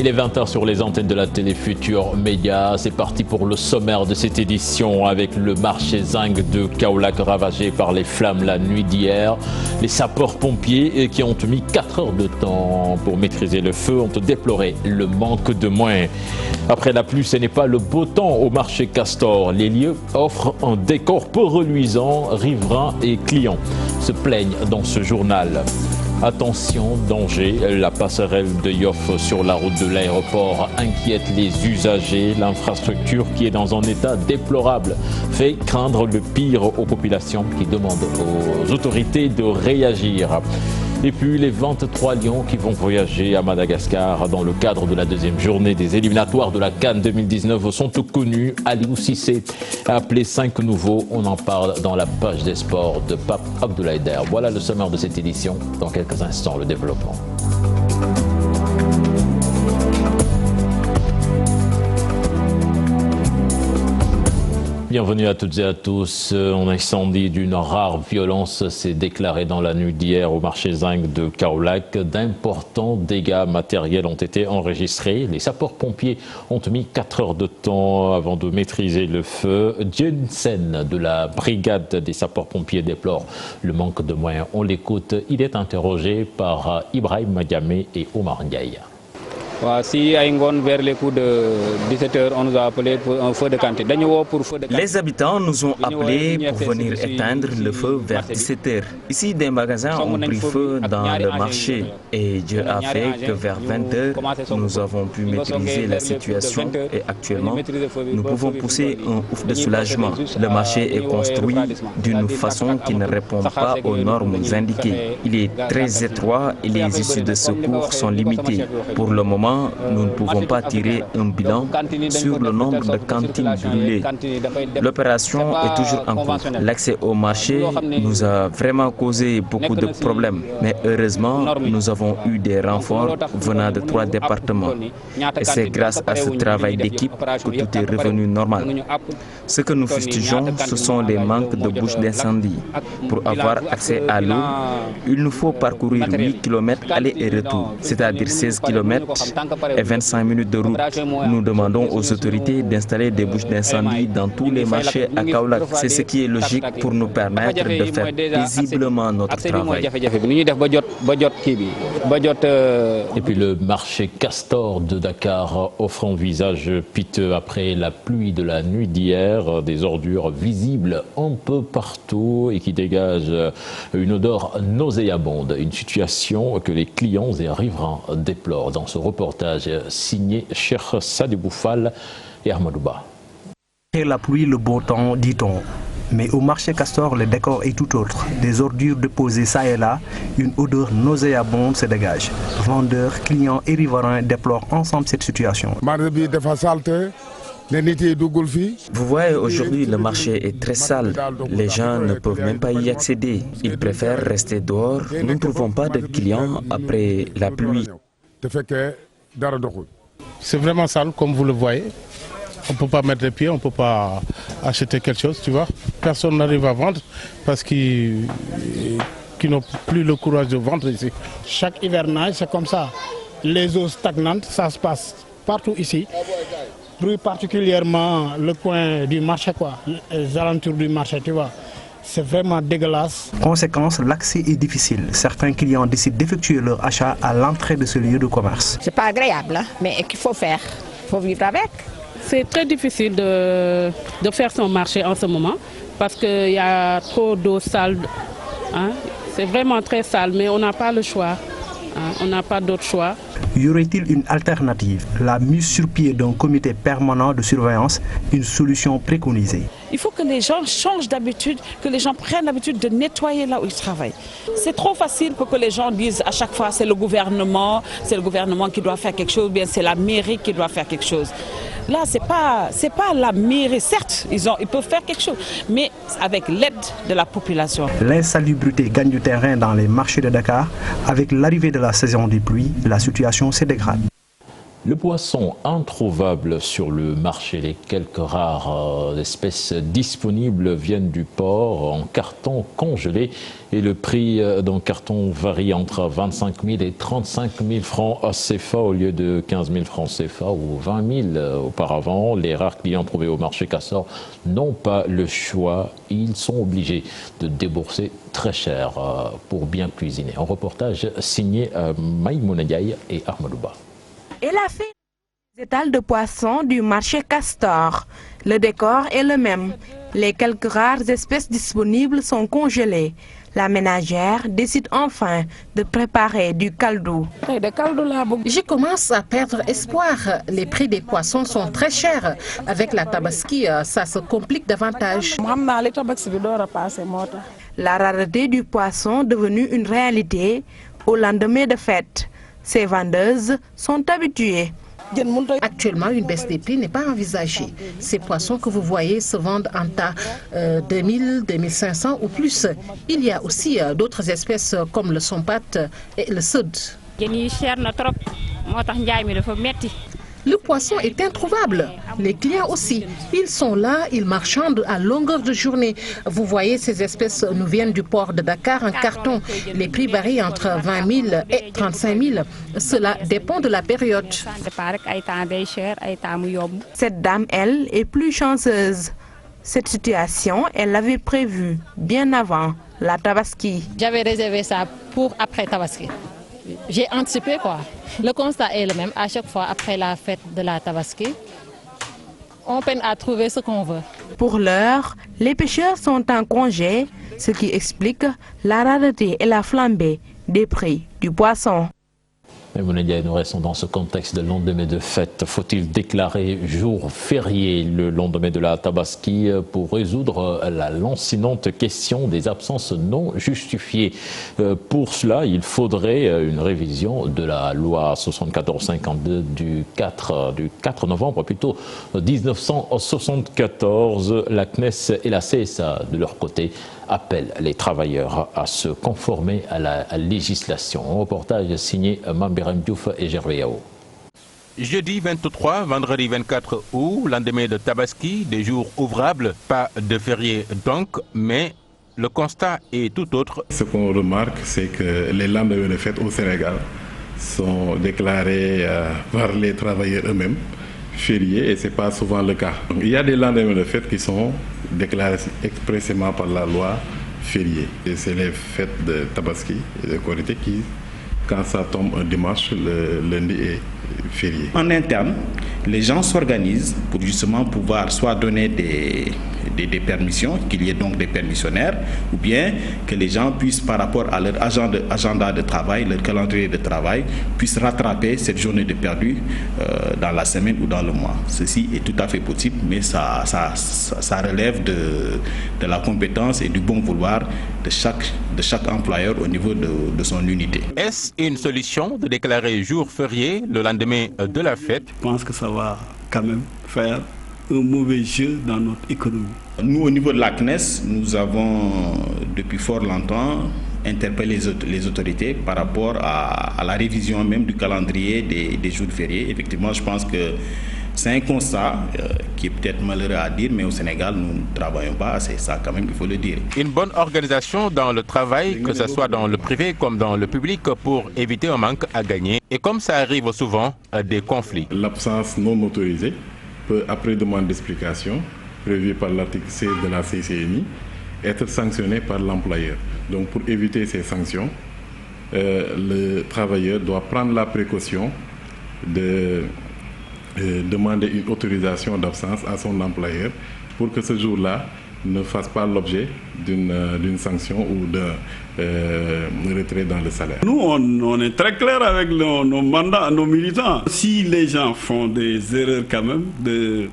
Il est 20h sur les antennes de la télé Futur Média. C'est parti pour le sommaire de cette édition avec le marché zinc de Kaolack ravagé par les flammes la nuit d'hier. Les sapeurs-pompiers qui ont mis 4 heures de temps pour maîtriser le feu ont déploré le manque de moyens. Après la pluie, ce n'est pas le beau temps au marché Castor. Les lieux offrent un décor peu reluisant. Riverains et clients se plaignent dans ce journal. Attention, danger, la passerelle de Yoff sur la route de l'aéroport inquiète les usagers. L'infrastructure qui est dans un état déplorable fait craindre le pire aux populations qui demandent aux autorités de réagir. Et puis les 23 lions qui vont voyager à Madagascar dans le cadre de la deuxième journée des éliminatoires de la CAN 2019 sont connus. Aliou Cissé a appelé 5 nouveaux. On en parle dans la page des sports de Pape Abdoulaye Der. Voilà le sommaire de cette édition. Dans quelques instants, le développement. Bienvenue à toutes et à tous. Un incendie d'une rare violence s'est déclaré dans la nuit d'hier au marché zinc de Kaolack. D'importants dégâts matériels ont été enregistrés. Les sapeurs-pompiers ont mis 4 heures de temps avant de maîtriser le feu. Jensen de la brigade des sapeurs-pompiers déplore le manque de moyens. On l'écoute. Il est interrogé par Ibrahim Madiamé et Omar Ndiaye. Si vers les coups de 17h, on nous a appelé pour un feu de quantité. Les habitants nous ont appelés pour venir éteindre le feu vers 17h. Ici, des magasins ont pris feu dans le marché et Dieu a fait que vers 20h, nous avons pu maîtriser la situation et actuellement, nous pouvons pousser un ouf de soulagement. Le marché est construit d'une façon qui ne répond pas aux normes indiquées. Il est très étroit et les issues de secours sont limitées. Pour le moment, nous ne pouvons pas tirer un bilan sur le nombre de cantines brûlées. L'opération est toujours en cours. L'accès au marché nous a vraiment causé beaucoup de problèmes. Mais heureusement, nous avons eu des renforts venant de 3 départements. Et c'est grâce à ce travail d'équipe que tout est revenu normal. Ce que nous fustigeons, ce sont les manques de bouches d'incendie. Pour avoir accès à l'eau, il nous faut parcourir 8 km aller et retour, c'est-à-dire 16 km et 25 minutes de route. Nous demandons aux autorités d'installer des bouches d'incendie dans tous les marchés à Kaolack. C'est ce qui est logique pour nous permettre de faire paisiblement notre travail. Et puis le marché Castor de Dakar offre un visage piteux après la pluie de la nuit d'hier. Des ordures visibles un peu partout et qui dégagent une odeur nauséabonde. Une situation que les clients et riverains déplorent. Dans ce reportage signé Cheikh Sadibou Fall et Ahmadouba. La pluie, le beau temps, dit-on. Mais au marché Castor, le décor est tout autre. Des ordures déposées ça et là, une odeur nauséabonde se dégage. Vendeurs, clients et riverains déplorent ensemble cette situation. Vous voyez, aujourd'hui, le marché est très sale. Les gens ne peuvent même pas y accéder. Ils préfèrent rester dehors. Nous ne trouvons pas de clients après la pluie. C'est vraiment sale, comme vous le voyez. On ne peut pas mettre les pieds, on ne peut pas acheter quelque chose, tu vois. Personne n'arrive à vendre parce qu'ils n'ont plus le courage de vendre ici. Chaque hivernage, c'est comme ça. Les eaux stagnantes, ça se passe partout ici. Plus particulièrement le coin du marché, les alentours du marché, tu vois. C'est vraiment dégueulasse. Conséquence, l'accès est difficile. Certains clients décident d'effectuer leur achat à l'entrée de ce lieu de commerce. C'est pas agréable, hein, mais qu'il faut faire. Il faut vivre avec. C'est très difficile de faire son marché en ce moment parce qu'il y a trop d'eau sale. Hein. C'est vraiment très sale, mais on n'a pas le choix. Hein. On n'a pas d'autre choix. Y aurait-il une alternative? La mise sur pied d'un comité permanent de surveillance, une solution préconisée. Il faut que les gens changent d'habitude, que les gens prennent l'habitude de nettoyer là où ils travaillent. C'est trop facile pour que les gens disent à chaque fois c'est le gouvernement qui doit faire quelque chose, ou bien c'est la mairie qui doit faire quelque chose. Là, c'est pas la mairie. Certes, ils peuvent faire quelque chose, mais avec l'aide de la population. L'insalubrité gagne du terrain dans les marchés de Dakar. Avec l'arrivée de la saison des pluies, la situation se dégrade. Le poisson introuvable sur le marché, les quelques rares espèces disponibles viennent du port en carton congelé et le prix d'un carton varie entre 25 000 et 35 000 francs CFA au lieu de 15 000 francs CFA ou 20 000 auparavant. Les rares clients trouvés au marché Castor n'ont pas le choix, ils sont obligés de débourser très cher pour bien cuisiner. Un reportage signé Maïmouna Ndiaye et Ahmadouba. Elle a fait les étals de poissons du marché Castor. Le décor est le même. Les quelques rares espèces disponibles sont congelées. La ménagère décide enfin de préparer du kaldou. Je commence à perdre espoir. Les prix des poissons sont très chers. Avec la tabaski, ça se complique davantage. La rareté du poisson devenue une réalité au lendemain de fête. Ces vendeuses sont habituées. Actuellement, une baisse des prix n'est pas envisagée. Ces poissons que vous voyez se vendent en tas 2000, 2500 ou plus. Il y a aussi d'autres espèces comme le sompat et le soude. Le poisson est introuvable. Les clients aussi. Ils sont là, ils marchandent à longueur de journée. Vous voyez, ces espèces nous viennent du port de Dakar en carton. Les prix varient entre 20 000 et 35 000. Cela dépend de la période. Cette dame, elle, est plus chanceuse. Cette situation, elle l'avait prévue bien avant la tabaski. J'avais réservé ça pour après tabaski. J'ai anticipé quoi. Le constat est le même à chaque fois après la fête de la tabaski. On peine à trouver ce qu'on veut. Pour l'heure, les pêcheurs sont en congé, ce qui explique la rareté et la flambée des prix du poisson. Nous restons dans ce contexte de lendemain de fête. Faut-il déclarer jour férié le lendemain de la tabaski pour résoudre la lancinante question des absences non justifiées? Pour cela, il faudrait une révision de la loi 74-52 du 4 novembre, plutôt 1974. La CNES et la CSA, de leur côté, appellent les travailleurs à se conformer à la législation. Un reportage signé Mambiram Diouf et Gervais Yao. Jeudi 23, vendredi 24 août, lendemain de tabaski, des jours ouvrables, pas de férié donc, mais le constat est tout autre. Ce qu'on remarque, c'est que les lendemains de fête au Sénégal sont déclarés par les travailleurs eux-mêmes fériés et ce n'est pas souvent le cas. Il y a des lendemains de fête qui sont déclarés expressément par la loi fériés. Et c'est les fêtes de Tabaski et de Korité qui, quand ça tombe un dimanche, le lundi est férié. En interne, les gens s'organisent pour justement pouvoir soit donner des permissions, qu'il y ait donc des permissionnaires, ou bien que les gens puissent, par rapport à leur agenda de travail, leur calendrier de travail, puissent rattraper cette journée de perdu dans la semaine ou dans le mois. Ceci est tout à fait possible, mais ça relève de la compétence et du bon vouloir de chaque employeur au niveau de son unité. Est-ce une solution de déclarer jour férié le lendemain de la fête? Je pense que ça va quand même faire un mauvais jeu dans notre économie. Nous, au niveau de la CNES, nous avons depuis fort longtemps interpellé les autorités par rapport à la révision même du calendrier des jours fériés. Effectivement, je pense que c'est un constat qui est peut-être malheureux à dire, mais au Sénégal, nous ne travaillons pas assez, ça quand même, il faut le dire. Une bonne organisation dans le travail, que ce soit dans le privé comme dans le public, pour éviter un manque à gagner. Et comme ça arrive souvent, des conflits. L'absence non autorisée peut, après demande d'explication, prévue par l'article 16 de la CCNI, être sanctionnée par l'employeur. Donc pour éviter ces sanctions, le travailleur doit prendre la précaution de demander une autorisation d'absence à son employeur pour que ce jour-là ne fasse pas l'objet d'une sanction ou d'un retrait dans le salaire. Nous, on est très clair avec nos mandats, nos militants. Si les gens font des erreurs quand même, de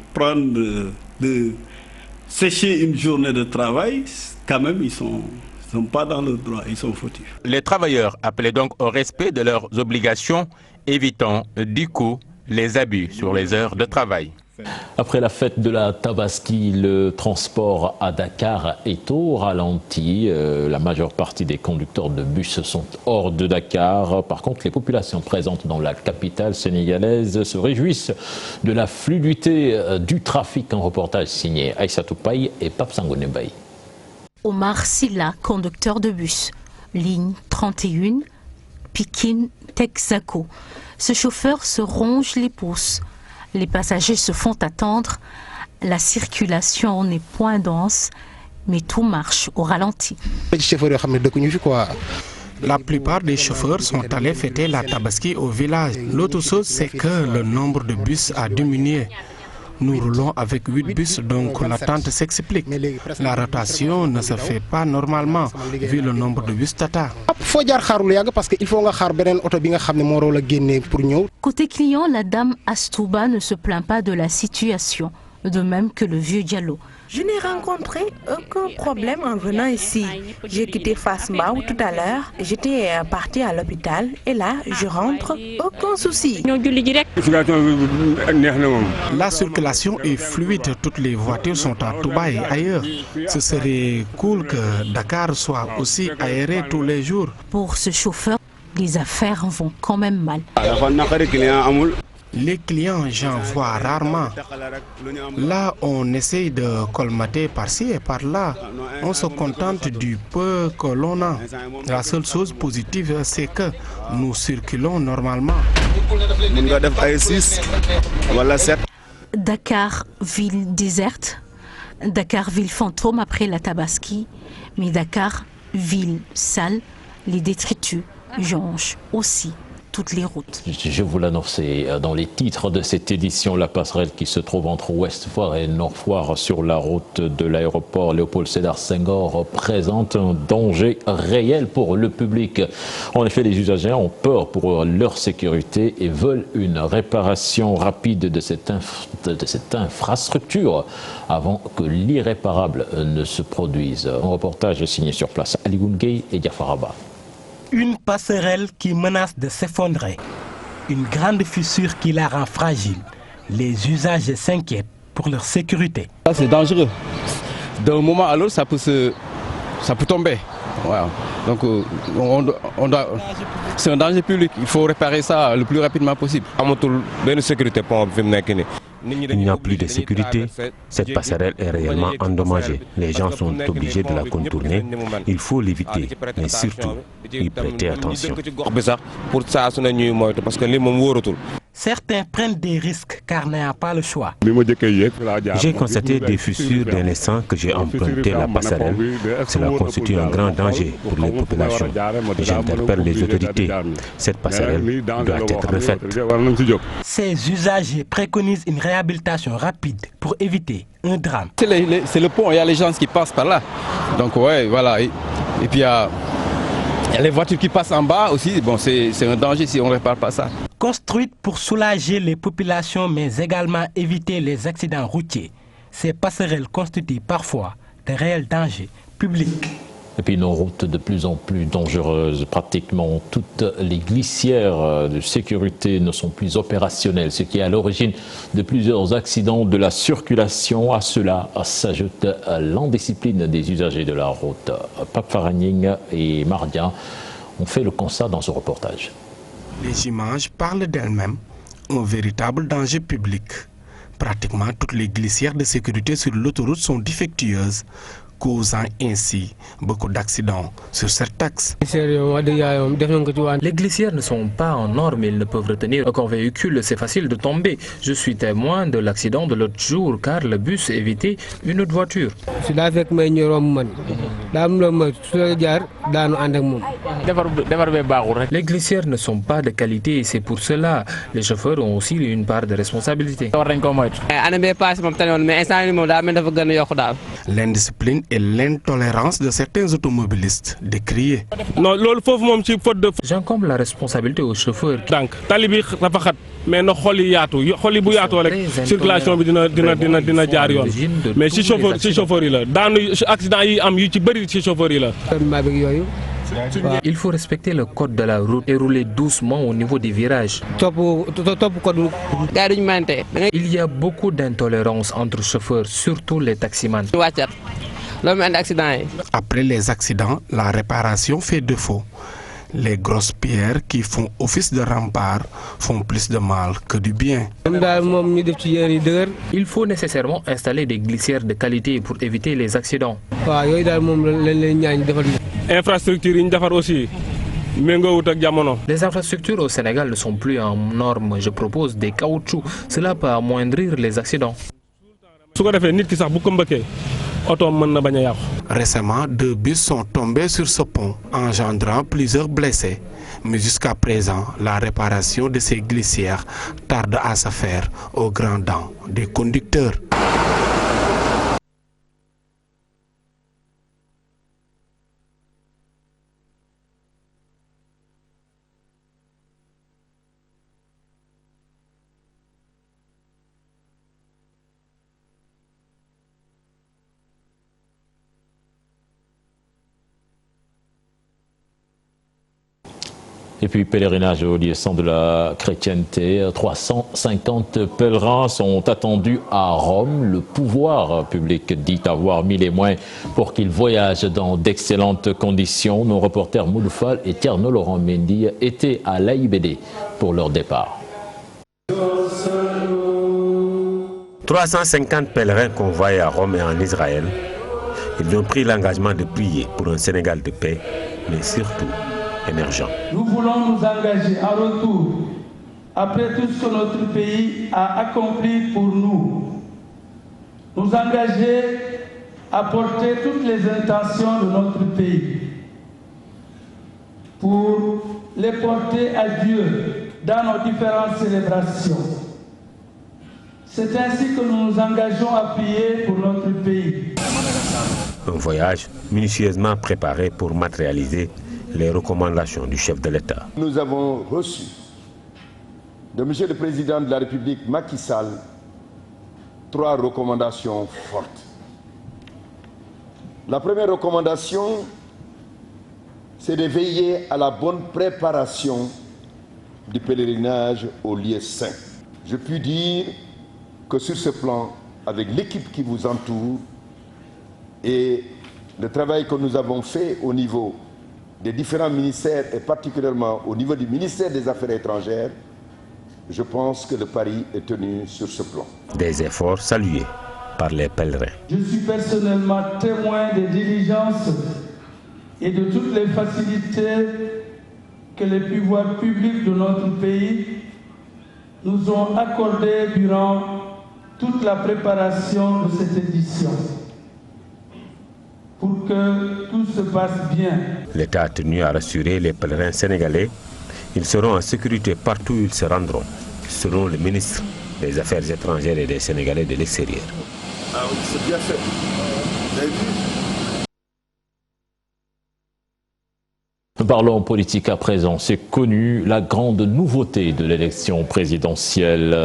sécher une journée de travail, quand même, ils sont pas dans le droit, ils sont fautifs. Les travailleurs appelaient donc au respect de leurs obligations, évitant du coup les abus sur les heures de travail. Après la fête de la Tabaski, le transport à Dakar est au ralenti. La majeure partie des conducteurs de bus sont hors de Dakar. Par contre, les populations présentes dans la capitale sénégalaise se réjouissent de la fluidité du trafic. Un reportage signé Aïssatou Paye et Pape Sangoné Baye. Omar Silla, conducteur de bus, ligne 31, Pikine-Texaco. Ce chauffeur se ronge les pouces. Les passagers se font attendre. La circulation n'est point dense, mais tout marche au ralenti. La plupart des chauffeurs sont allés fêter la Tabaski au village. L'autre chose, c'est que le nombre de bus a diminué. Nous roulons avec 8 bus, donc l'attente s'explique. La rotation ne se fait pas normalement, vu le nombre de bus Tata. Côté client, la dame Astouba ne se plaint pas de la situation, de même que le vieux Diallo. Je n'ai rencontré aucun problème en venant ici. J'ai quitté Fasmbaou tout à l'heure. J'étais parti à l'hôpital et là, je rentre. Aucun souci. La circulation est fluide. Toutes les voitures sont à Touba et ailleurs. Ce serait cool que Dakar soit aussi aéré tous les jours. Pour ce chauffeur, les affaires vont quand même mal. Les clients, j'en vois rarement. Là, on essaye de colmater par-ci et par-là. On se contente du peu que l'on a. La seule chose positive, c'est que nous circulons normalement. Dakar, ville déserte. Dakar, ville fantôme après la Tabaski. Mais Dakar, ville sale, les détritus jonchent aussi toutes les routes. Je vous l'annonçais dans les titres de cette édition, la passerelle qui se trouve entre Ouest Foire et Nord Foire sur la route de l'aéroport Léopold Sédar Senghor présente un danger réel pour le public. En effet, les usagers ont peur pour leur sécurité et veulent une réparation rapide de cette infrastructure avant que l'irréparable ne se produise. Un reportage signé sur place Ali Gungay et Diafaraba. Une passerelle qui menace de s'effondrer. Une grande fissure qui la rend fragile. Les usagers s'inquiètent pour leur sécurité. C'est dangereux. D'un moment à l'autre, ça peut tomber. Voilà. Donc, c'est un danger public. Il faut réparer ça le plus rapidement possible. Il n'y a plus de sécurité. Cette passerelle est réellement endommagée. Les gens sont obligés de la contourner. Il faut l'éviter, mais surtout y prêter attention. Certains prennent des risques car n'ayant pas le choix. J'ai constaté des fissures dès l'instant que j'ai emprunté la passerelle. Cela constitue un grand danger pour les populations. J'interpelle les autorités. Cette passerelle doit être refaite. Ces usagers préconisent une réhabilitation rapide pour éviter un drame. C'est le pont, il y a les gens qui passent par là. Donc ouais, voilà. Et puis il y a les voitures qui passent en bas aussi. Bon, c'est un danger si on ne répare pas ça. Construites pour soulager les populations mais également éviter les accidents routiers, ces passerelles constituent parfois de réels dangers publics. Et puis nos routes de plus en plus dangereuses, pratiquement toutes les glissières de sécurité ne sont plus opérationnelles, ce qui est à l'origine de plusieurs accidents de la circulation. À cela s'ajoute l'indiscipline des usagers de la route. Pape Faragning et Mardia ont fait le constat dans ce reportage. Les images parlent d'elles-mêmes, un véritable danger public. Pratiquement toutes les glissières de sécurité sur l'autoroute sont défectueuses, causant ainsi beaucoup d'accidents sur cet axe. Les glissières ne sont pas en norme, ils ne peuvent retenir aucun véhicule, c'est facile de tomber. Je suis témoin de l'accident de l'autre jour car le bus évitait une autre voiture. Les glissières ne sont pas de qualité et c'est pour cela les chauffeurs ont aussi une part de responsabilité. L'indiscipline et l'intolérance de certains automobilistes décriés. J'incombe la responsabilité aux chauffeurs. Mais si chauffeur yi la daanu accident yi am yu ci bëri ci chauffeur yi la. Il faut respecter le code de la route et rouler doucement au niveau des virages. Il y a beaucoup d'intolérance entre chauffeurs, surtout les taximans. Après les accidents, la réparation fait défaut. Les grosses pierres qui font office de rempart font plus de mal que du bien. Il faut nécessairement installer des glissières de qualité pour éviter les accidents. Les infrastructures au Sénégal ne sont plus en norme. Je propose des caoutchoucs. Cela peut amoindrir les accidents. Récemment, 2 bus sont tombés sur ce pont, engendrant plusieurs blessés. Mais jusqu'à présent, la réparation de ces glissières tarde à se faire aux grandes dents des conducteurs. Et puis pèlerinage au lieu-sang de la chrétienté, 350 pèlerins sont attendus à Rome. Le pouvoir public dit avoir mis les moyens pour qu'ils voyagent dans d'excellentes conditions. Nos reporters Mouloufal et Tierno Laurent Mendy étaient à l'AIBD pour leur départ. 350 pèlerins convoyés à Rome et en Israël. Ils ont pris l'engagement de prier pour un Sénégal de paix, mais surtout émergent. Nous voulons nous engager en retour, après tout ce que notre pays a accompli pour nous, nous engager à porter toutes les intentions de notre pays, pour les porter à Dieu dans nos différentes célébrations. C'est ainsi que nous nous engageons à prier pour notre pays. Un voyage minutieusement préparé pour matérialiser les recommandations du chef de l'État. Nous avons reçu de M. le Président de la République Macky Sall 3 recommandations fortes. La première recommandation, c'est de veiller à la bonne préparation du pèlerinage au lieu saint. Je puis dire que sur ce plan, avec l'équipe qui vous entoure et le travail que nous avons fait au niveau des différents ministères et particulièrement au niveau du ministère des Affaires étrangères, je pense que le pari est tenu sur ce plan. Des efforts salués par les pèlerins. Je suis personnellement témoin des diligences et de toutes les facilités que les pouvoirs publics de notre pays nous ont accordées durant toute la préparation de cette édition, pour que tout se passe bien. L'État a tenu à rassurer les pèlerins sénégalais. Ils seront en sécurité partout où ils se rendront, selon le ministre des Affaires étrangères et des Sénégalais de l'extérieur. Ah oui, c'est bien fait. Vous avez vu ? Parlons politique à présent. C'est connu, la grande nouveauté de l'élection présidentielle,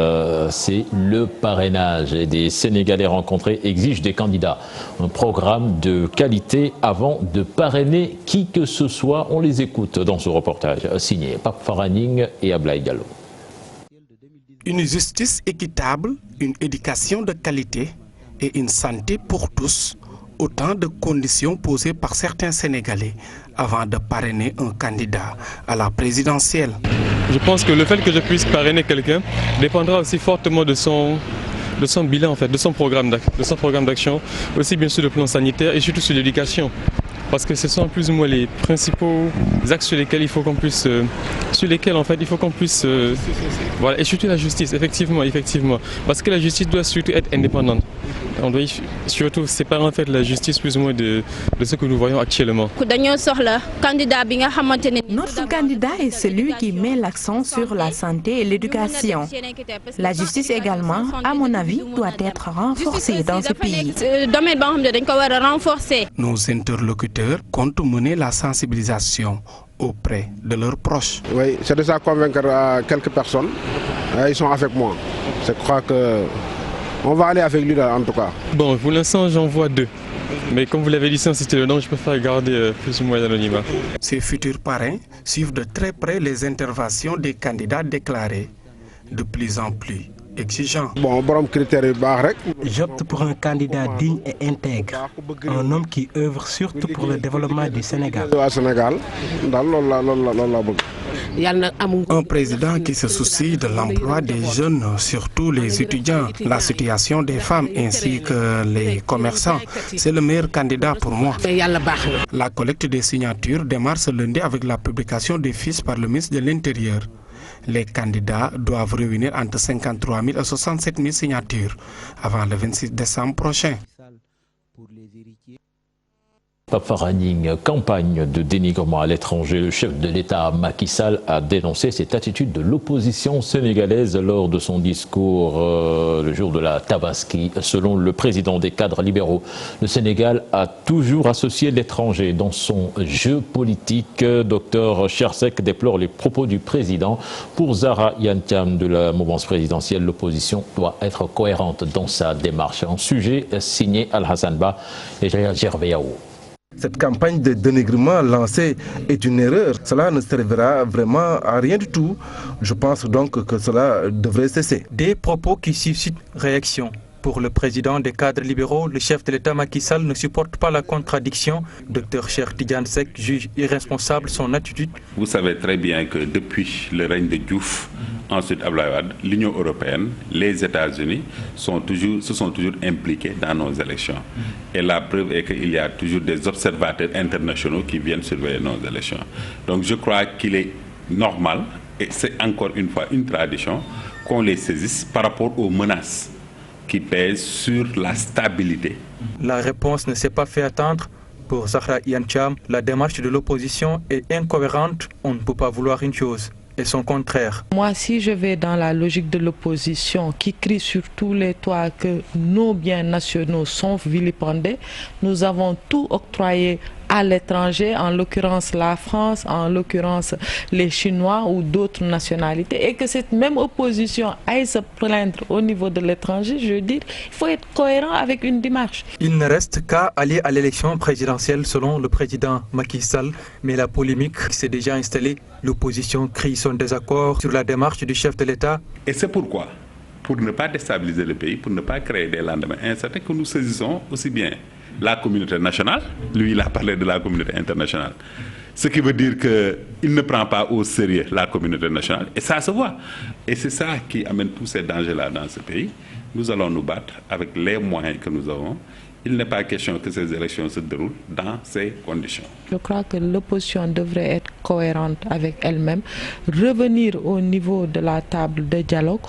c'est le parrainage. Et des Sénégalais rencontrés exigent des candidats un programme de qualité avant de parrainer qui que ce soit. On les écoute dans ce reportage signé Pape Faraning et Ablaye Diallo. Une justice équitable, une éducation de qualité et une santé pour tous. Autant de conditions posées par certains Sénégalais avant de parrainer un candidat à la présidentielle. Je pense que le fait que je puisse parrainer quelqu'un dépendra aussi fortement de son bilan, en fait, de son programme d'action, aussi bien sur le plan sanitaire et surtout sur l'éducation. Parce que ce sont plus ou moins les principaux axes sur lesquels il faut qu'on puisse, voilà, et surtout la justice, effectivement. Parce que la justice doit surtout être indépendante. On doit surtout séparer en fait la justice plus ou moins de ce que nous voyons actuellement. Notre candidat est celui qui met l'accent sur la santé et l'éducation. La justice également, à mon avis, doit être renforcée dans ce pays. Nos interlocuteurs comptent mener la sensibilisation auprès de leurs proches. Oui, c'est déjà convaincre quelques personnes. Ils sont avec moi. Je crois que on va aller avec lui là, en tout cas. Bon, pour l'instant, j'en vois 2. Mais comme vous l'avez dit, sans citer le nom, je préfère garder plus ou moins l'anonymat. Ces futurs parrains suivent de très près les interventions des candidats déclarés, de plus en plus exigeants. J'opte pour un candidat digne et intègre, un homme qui œuvre surtout pour le développement du Sénégal. Un président qui se soucie de l'emploi des jeunes, surtout les étudiants, la situation des femmes ainsi que les commerçants. C'est le meilleur candidat pour moi. La collecte des signatures démarre ce lundi avec la publication des fiches par le ministre de l'Intérieur. Les candidats doivent réunir entre 53 000 et 67 000 signatures avant le 26 décembre prochain. Paparanning, campagne de dénigrement à l'étranger. Le chef de l'État Macky Sall a dénoncé cette attitude de l'opposition sénégalaise lors de son discours le jour de la Tabaski. Selon le président des cadres libéraux, le Sénégal a toujours associé l'étranger dans son jeu politique. Dr Chersek déplore les propos du président. Pour Zahra Iyane Thiam de la mouvance présidentielle, l'opposition doit être cohérente dans sa démarche. Un sujet signé Al-Hassan Ba et Gervais Yao. Cette campagne de dénigrement lancée est une erreur. Cela ne servira vraiment à rien du tout. Je pense donc que cela devrait cesser. Des propos qui suscitent réaction. Pour le président des cadres libéraux, le chef de l'État Macky Sall ne supporte pas la contradiction. Dr Cheikh Tidiane Seck juge irresponsable son attitude. Vous savez très bien que depuis le règne de Diouf, ensuite Abdoulaye Wade, l'Union européenne, les États-Unis se sont toujours impliqués dans nos élections. Et la preuve est qu'il y a toujours des observateurs internationaux qui viennent surveiller nos élections. Donc je crois qu'il est normal, et c'est encore une fois une tradition, qu'on les saisisse par rapport aux menaces qui pèsent sur la stabilité. La réponse ne s'est pas fait attendre. Pour Zahra Iyane Thiam, la démarche de l'opposition est incohérente. On ne peut pas vouloir une chose et son contraire. Moi, si je vais dans la logique de l'opposition qui crie sur tous les toits que nos biens nationaux sont vilipendés, nous avons tout octroyé à l'étranger, en l'occurrence la France, en l'occurrence les Chinois ou d'autres nationalités, et que cette même opposition aille se plaindre au niveau de l'étranger, je veux dire, il faut être cohérent avec une démarche. Il ne reste qu'à aller à l'élection présidentielle selon le président Macky Sall, mais la polémique s'est déjà installée. L'opposition crie son désaccord sur la démarche du chef de l'État. Et c'est pourquoi, pour ne pas déstabiliser le pays, pour ne pas créer des lendemains incertains, que nous saisissons aussi bien la communauté nationale, lui il a parlé de la communauté internationale, ce qui veut dire qu'il ne prend pas au sérieux la communauté nationale, et ça se voit. Et c'est ça qui amène tous ces dangers-là dans ce pays. Nous allons nous battre avec les moyens que nous avons. Il n'est pas question que ces élections se déroulent dans ces conditions. Je crois que l'opposition devrait être cohérente avec elle-même, revenir au niveau de la table de dialogue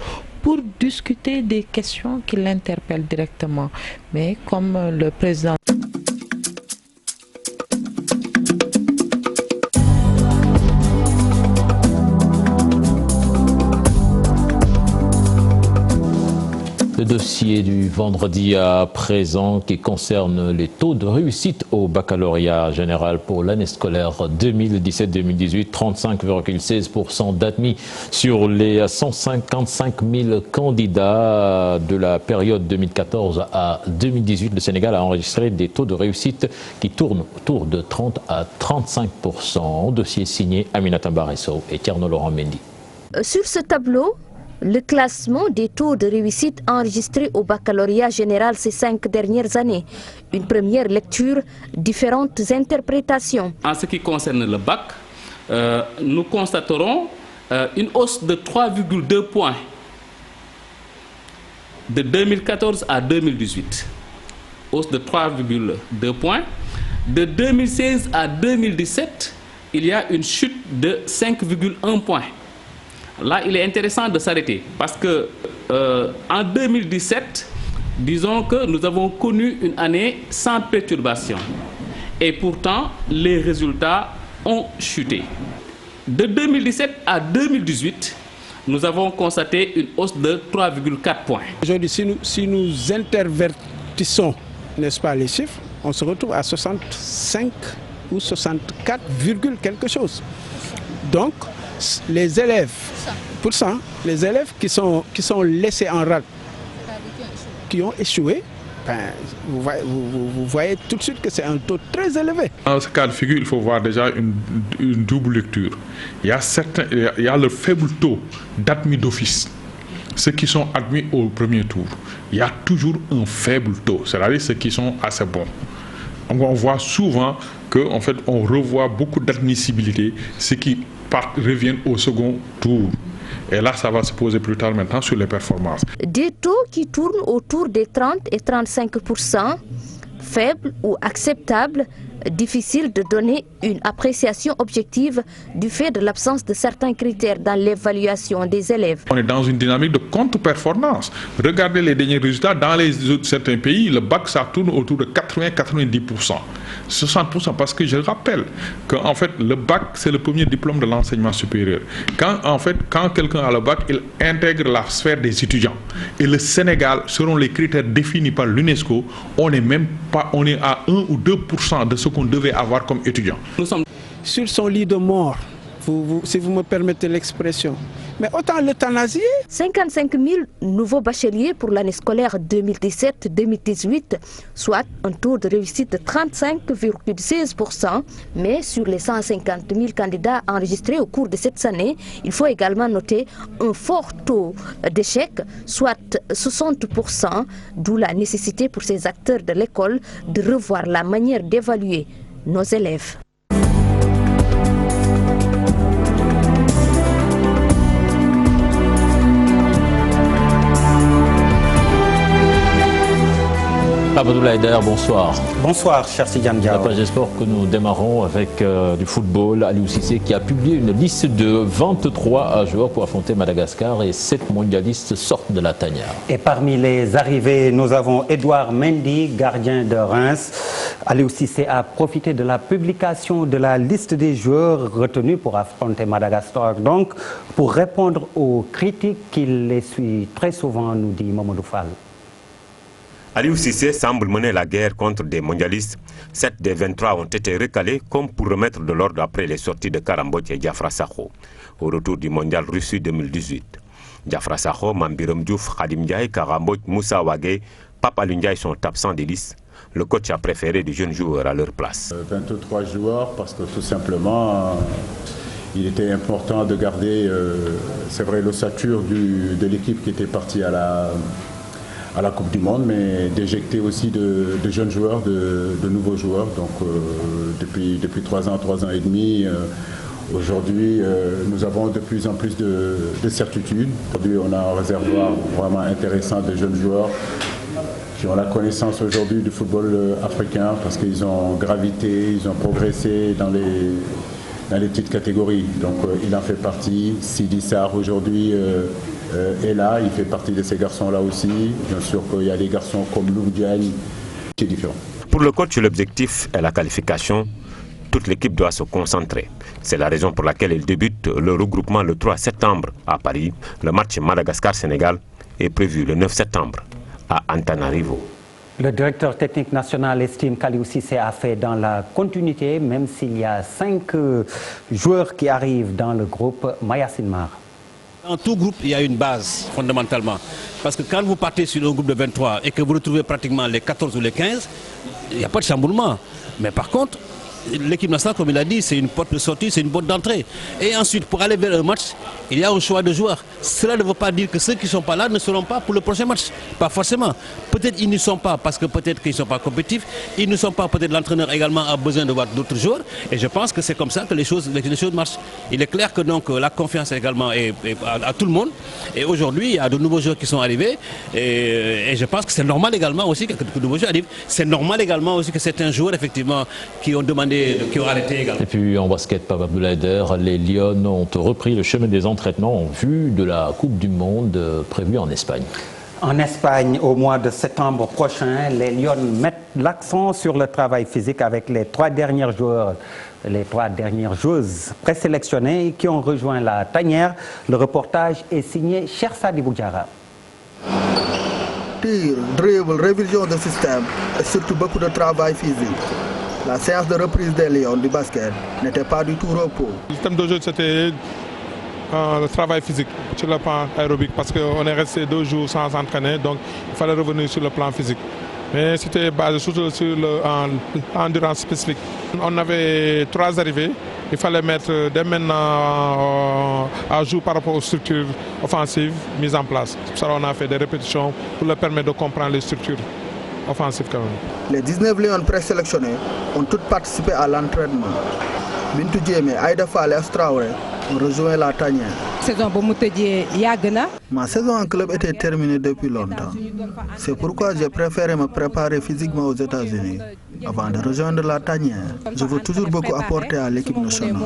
pour discuter des questions qui l'interpellent directement. Mais comme le président... Le dossier du vendredi à présent qui concerne les taux de réussite au baccalauréat général pour l'année scolaire 2017-2018, 35,16% d'admis sur les 155 000 candidats de la période 2014 à 2018. Le Sénégal a enregistré des taux de réussite qui tournent autour de 30 à 35%. Dossier signé Aminata Mbaresso et Tierno Laurent Mendy. Sur ce tableau, le classement des taux de réussite enregistrés au baccalauréat général ces 5 dernières années. Une première lecture, différentes interprétations. En ce qui concerne le bac, nous constaterons une hausse de 3,2 points de 2014 à 2018. Hausse de 3,2 points. De 2016 à 2017, il y a une chute de 5,1 points. Là, il est intéressant de s'arrêter parce que en 2017, disons que nous avons connu une année sans perturbation. Et pourtant, les résultats ont chuté. De 2017 à 2018, nous avons constaté une hausse de 3,4 points. Aujourd'hui, si nous intervertissons, n'est-ce pas, les chiffres, on se retrouve à 65 ou 64, quelque chose. Donc, les élèves, les élèves qui sont laissés en rade, qui ont échoué, vous voyez tout de suite que c'est un taux très élevé. Dans ce cas de figure, il faut voir déjà une double lecture. Il y a le faible taux d'admis d'office, ceux qui sont admis au premier tour. Il y a toujours un faible taux, c'est-à-dire ceux qui sont assez bons. Donc on voit souvent qu'en fait, on revoit beaucoup d'admissibilité, ceux qui reviennent au second tour. Et là, ça va se poser plus tard maintenant sur les performances. Des taux qui tournent autour des 30 et 35%, faibles ou acceptables, difficile de donner une appréciation objective du fait de l'absence de certains critères dans l'évaluation des élèves. On est dans une dynamique de contre-performance. Regardez les derniers résultats. Dans certains pays, le bac, ça tourne autour de 80-90%. 60%, parce que je rappelle qu'en fait, le bac, c'est le premier diplôme de l'enseignement supérieur. Quand quelqu'un a le bac, il intègre la sphère des étudiants. Et le Sénégal, selon les critères définis par l'UNESCO, on est à 1 ou 2% de ce qu'on devait avoir comme étudiant. Sur son lit de mort, si vous me permettez l'expression, mais autant l'euthanasier. 55 000 nouveaux bacheliers pour l'année scolaire 2017-2018, soit un taux de réussite de 35,16%. Mais sur les 150 000 candidats enregistrés au cours de cette année, il faut également noter un fort taux d'échec, soit 60%, d'où la nécessité pour ces acteurs de l'école de revoir la manière d'évaluer nos élèves. Abdoulaye Haider, bonsoir. Bonsoir, cher Tidiane Diao. La page des sports que nous démarrons avec du football. Aliou Cissé qui a publié une liste de 23 joueurs pour affronter Madagascar et 7 mondialistes sortent de la tanière. Et parmi les arrivés, nous avons Edouard Mendy, gardien de Reims. Aliou Cissé a profité de la publication de la liste des joueurs retenus pour affronter Madagascar. Donc, pour répondre aux critiques qu'il essuie très souvent, nous dit Mamadou Fall. Aliou Cissé semble mener la guerre contre des mondialistes. 7 des 23 ont été recalés comme pour remettre de l'ordre après les sorties de Karambodj et Diafra Sakho au retour du mondial Russie 2018. Diafra Sakho, Mambiram Diouf, Khadim Ndiaye, Karambodj, Moussa Wagué, Pape Alioune Ndiaye sont absents des listes. Le coach a préféré des jeunes joueurs à leur place. 23 joueurs parce que tout simplement il était important de garder, c'est vrai, l'ossature de l'équipe qui était partie à la Coupe du Monde, mais d'éjecter aussi de jeunes joueurs, de nouveaux joueurs. Donc depuis 3 ans et demi, aujourd'hui nous avons de plus en plus de certitudes. Aujourd'hui on a un réservoir vraiment intéressant de jeunes joueurs qui ont la connaissance aujourd'hui du football africain parce qu'ils ont gravité, ils ont progressé dans les petites catégories. Donc il en fait partie. Sidi Sarr aujourd'hui est là, il fait partie de ces garçons-là aussi. Bien sûr qu'il y a des garçons comme Lou Diagne qui est différent. Pour le coach, l'objectif est la qualification. Toute l'équipe doit se concentrer. C'est la raison pour laquelle il débute le regroupement le 3 septembre à Paris. Le match Madagascar-Sénégal est prévu le 9 septembre à Antananarivo. Le directeur technique national estime qu'Aliou Cissé a fait dans la continuité, même s'il y a 5 joueurs qui arrivent dans le groupe. Maya Sinmar. Dans tout groupe, il y a une base, fondamentalement. Parce que quand vous partez sur un groupe de 23 et que vous retrouvez pratiquement les 14 ou les 15, il n'y a pas de chamboulement. Mais par contre, l'équipe nationale, comme il a dit, c'est une porte de sortie, c'est une porte d'entrée. Et ensuite, pour aller vers un match, il y a un choix de joueurs. Cela ne veut pas dire que ceux qui ne sont pas là ne seront pas pour le prochain match. Pas forcément. Peut-être ils ne sont pas parce que peut-être qu'ils ne sont pas compétitifs. Ils ne sont pas, peut-être l'entraîneur également a besoin de voir d'autres joueurs. Et je pense que c'est comme ça que les choses marchent. Il est clair que donc la confiance également est à tout le monde. Et aujourd'hui, il y a de nouveaux joueurs qui sont arrivés. Et je pense que c'est normal également aussi que de nouveaux joueurs arrivent. C'est normal également aussi que certains joueurs, effectivement, qui ont demandé, qui ont arrêté également. Et puis en basket, Pape Abdoulaye Haider, les Lions ont repris le chemin des entraînements en vue de la Coupe du Monde prévue en Espagne. En Espagne, au mois de septembre prochain, les Lions mettent l'accent sur le travail physique avec les 3 dernières joueuses présélectionnées qui ont rejoint la tanière. Le reportage est signé Chersa Diboudjara. Tir, dribble, révision de système et surtout beaucoup de travail physique. La séance de reprise des Lions du basket n'était pas du tout repos. Le thème d'aujourd'hui, c'était le travail physique sur le plan aérobique parce qu'on est resté 2 jours sans entraîner, donc il fallait revenir sur le plan physique. Mais c'était basé surtout sur l'endurance spécifique. On avait 3 arrivées. Il fallait mettre dès maintenant à jour par rapport aux structures offensives mises en place. Pour ça, on a fait des répétitions pour leur permettre de comprendre les structures offensives quand même. Les 19 Lions présélectionnés ont toutes participé à l'entraînement. Bintou Diémé, Aïda Fall et Traoré ont rejoint la tanière. Ma saison en club était terminée depuis longtemps. C'est pourquoi j'ai préféré me préparer physiquement aux États-Unis avant de rejoindre la tanière. Je veux toujours beaucoup apporter à l'équipe nationale.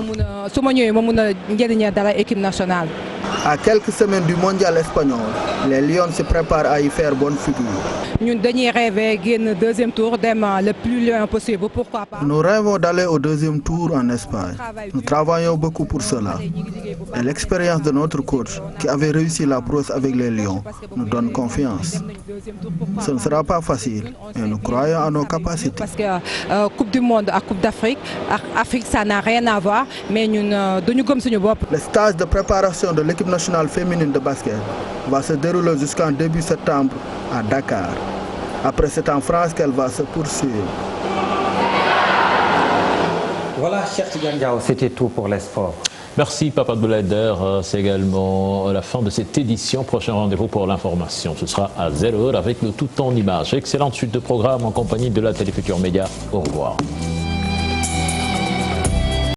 À quelques semaines du mondial espagnol, les Lions se préparent à y faire bonne figure. Nous rêvons d'aller au deuxième tour en Espagne. Nous travaillons beaucoup pour cela. Et l'expérience de notre coach, qui avait réussi la prouesse avec les Lions, nous donne confiance. Ce ne sera pas facile, mais nous croyons à nos capacités. Parce que Coupe du Monde à Coupe d'Afrique, Afrique, ça n'a rien à voir, mais nous comme le stage de préparation de l'équipe nationale féminine de basket va se dérouler jusqu'en début septembre à Dakar. Après, c'est en France qu'elle va se poursuivre. Voilà, cher Tidiane Diaw, c'était tout pour les sports. Merci Papa Abdoulaye. C'est également la fin de cette édition. Prochain rendez-vous pour l'information. Ce sera à 0h avec le tout en images. Excellente suite de programme en compagnie de la Télé Futurs Médias. Au revoir.